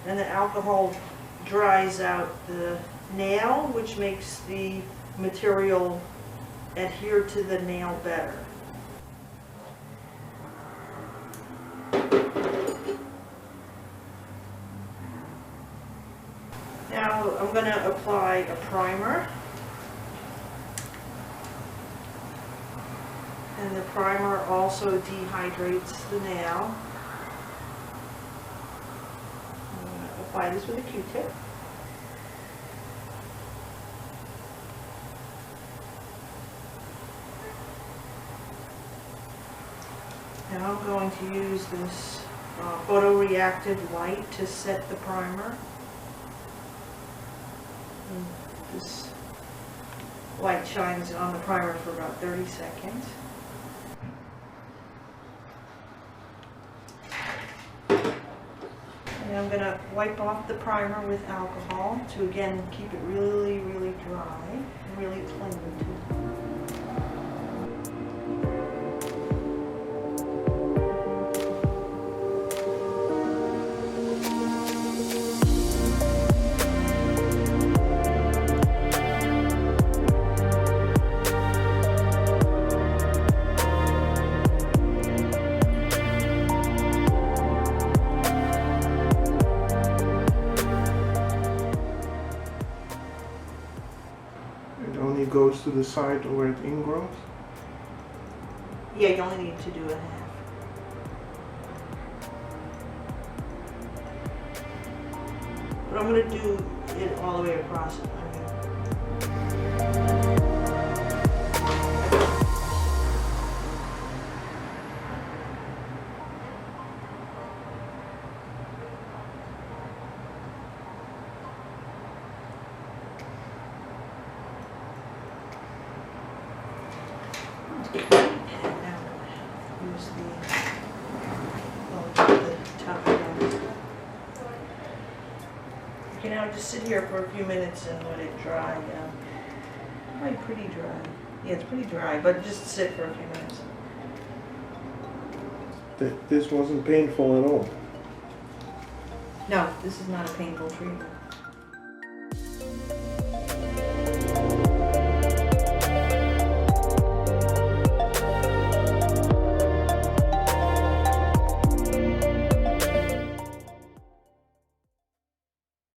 and the alcohol dries out the nail, which makes the material adhere to the nail better. Now I'm going to apply a primer. And the primer also dehydrates the nail. I'm going to apply this with a Q-tip. Now I'm going to use this photoreactive light to set the primer. And this light shines on the primer for about 30 seconds. And I'm going to wipe off the primer with alcohol to again keep it really, really dry and really clean too. Only goes to the side where it ingrows? Yeah, you only need to do a half. But I'm going to do it all the way across it. And now use the top again. You can now just sit here for a few minutes and let it dry down. Probably pretty dry. Yeah, it's pretty dry, but just sit for a few minutes. This wasn't painful at all. No, this is not a painful treatment.